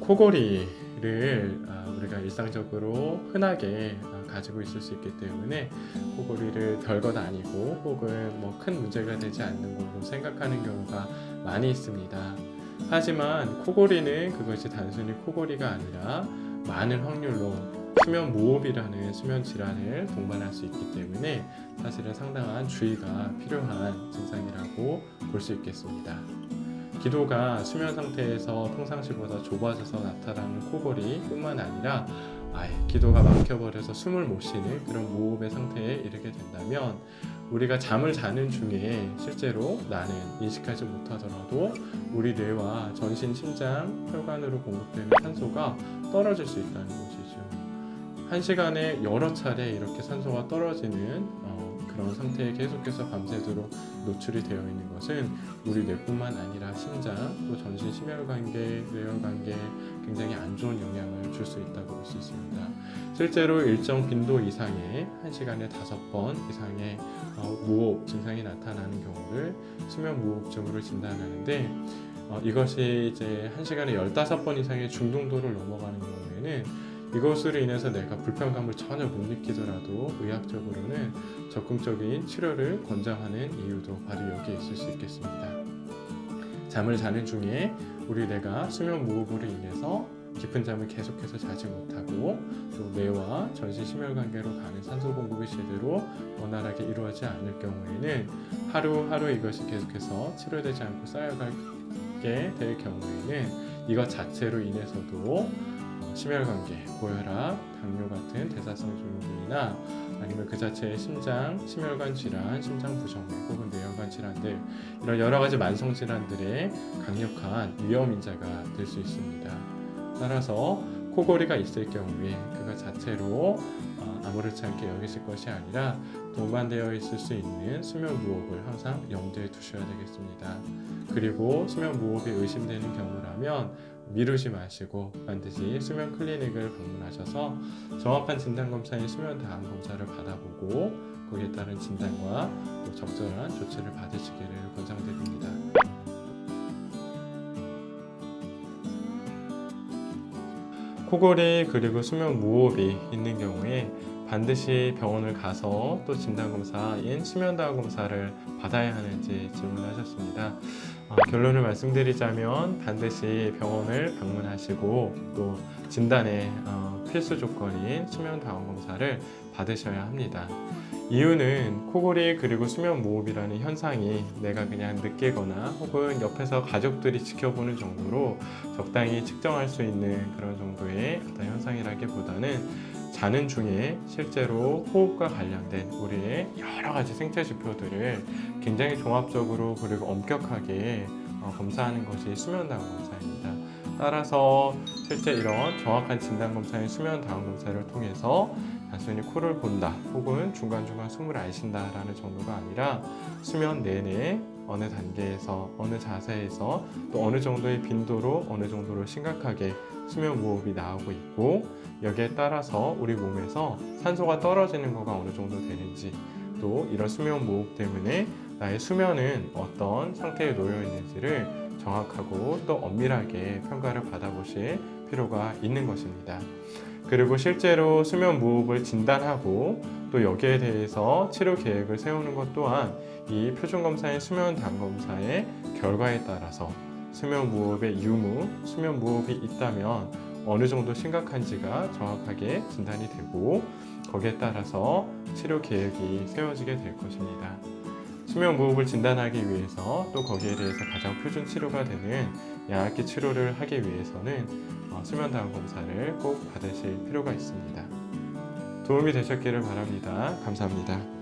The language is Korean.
코골이를 우리가 일상적으로 흔하게 가지고 있을 수 있기 때문에 코골이를 별거 아니고 혹은 뭐 큰 문제가 되지 않는 걸로 생각하는 경우가 많이 있습니다. 하지만 코골이는 그것이 단순히 코골이가 아니라 많은 확률로 수면 무호흡이라는 수면 질환을 동반할 수 있기 때문에 사실은 상당한 주의가 필요한 증상이라고 볼 수 있겠습니다. 기도가 수면 상태에서 평상시보다 좁아져서 나타나는 코골이 뿐만 아니라 아예 기도가 막혀버려서 숨을 못 쉬는 그런 무호흡의 상태에 이르게 된다면 우리가 잠을 자는 중에 실제로 나는 인식하지 못하더라도 우리 뇌와 전신, 심장, 혈관으로 공급되는 산소가 떨어질 수 있다는 것이죠. 한 시간에 여러 차례 이렇게 산소가 떨어지는 그런 상태에 계속해서 밤새도록 노출이 되어 있는 것은 우리 뇌뿐만 아니라 심장, 또 전신 심혈관계, 뇌혈관계에 굉장히 안 좋은 영향을 줄 수 있다고 볼 수 있습니다. 실제로 일정 빈도 이상의 한 시간에 5번 이상의 무호흡 증상이 나타나는 경우를 수면 무호흡증으로 진단하는데 이것이 이제 한 시간에 15번 이상의 중등도를 넘어가는 경우에는 이것으로 인해서 내가 불편감을 전혀 못 느끼더라도 의학적으로는 적극적인 치료를 권장하는 이유도 바로 여기에 있을 수 있겠습니다. 잠을 자는 중에 우리 뇌가 수면 무호흡으로 인해서 깊은 잠을 계속해서 자지 못하고 또 뇌와 전신 심혈관계로 가는 산소 공급이 제대로 원활하게 이루어지지 않을 경우에는 하루하루 이것이 계속해서 치료되지 않고 쌓여가게 될 경우에는 이것 자체로 인해서도 심혈관계, 고혈압, 당뇨 같은 대사성 질환이나 아니면 그 자체의 심장, 심혈관 질환, 심장 부정맥 혹은 뇌혈관 질환들 이런 여러 가지 만성 질환들의 강력한 위험 인자가 될 수 있습니다. 따라서 코골이가 있을 경우에 그것 자체로 아무렇지 않게 여기실 것이 아니라 동반되어 있을 수 있는 수면 무호흡을 항상 염두에 두셔야 되겠습니다. 그리고 수면 무호흡이 의심되는 경우라면 미루지 마시고 반드시 수면 클리닉을 방문하셔서 정확한 진단검사인 수면 다한 검사를 받아보고 거기에 따른 진단과 또 적절한 조치를 받으시기를 권장드립니다. 코골이 그리고 수면 무호흡이 있는 경우에 반드시 병원을 가서 또 진단검사인 수면다한 검사를 받아야 하는지 질문하셨습니다. 결론을 말씀드리자면 반드시 병원을 방문하시고 또 진단의 필수 조건인 수면다한 검사를 받으셔야 합니다. 이유는 코골이 그리고 수면 무호흡이라는 현상이 내가 그냥 느끼거나 혹은 옆에서 가족들이 지켜보는 정도로 적당히 측정할 수 있는 그런 정도의 어떤 현상이라기보다는 자는 중에 실제로 호흡과 관련된 우리의 여러 가지 생체 지표들을 굉장히 종합적으로 그리고 엄격하게 검사하는 것이 수면다한 검사입니다. 따라서 실제 이런 정확한 진단검사인 수면다한 검사를 통해서 단순히 코를 본다 혹은 중간중간 숨을 안 쉰다라는 정도가 아니라 수면 내내 어느 단계에서 어느 자세에서 또 어느 정도의 빈도로 어느 정도로 심각하게 수면 무호흡이 나오고 있고 여기에 따라서 우리 몸에서 산소가 떨어지는 거가 어느 정도 되는지 또 이런 수면 무호흡 때문에 나의 수면은 어떤 상태에 놓여 있는지를 정확하고 또 엄밀하게 평가를 받아보실 필요가 있는 것입니다. 그리고 실제로 수면 무호흡을 진단하고 또 여기에 대해서 치료 계획을 세우는 것 또한 이 표준검사인 수면다한 검사의 결과에 따라서 수면 무호흡의 유무, 수면 무호흡이 있다면 어느 정도 심각한지가 정확하게 진단이 되고 거기에 따라서 치료 계획이 세워지게 될 것입니다. 수면 무호흡을 진단하기 위해서 또 거기에 대해서 가장 표준 치료가 되는 양압기 치료를 하기 위해서는 수면다한 검사를 꼭 받으실 필요가 있습니다. 도움이 되셨기를 바랍니다. 감사합니다.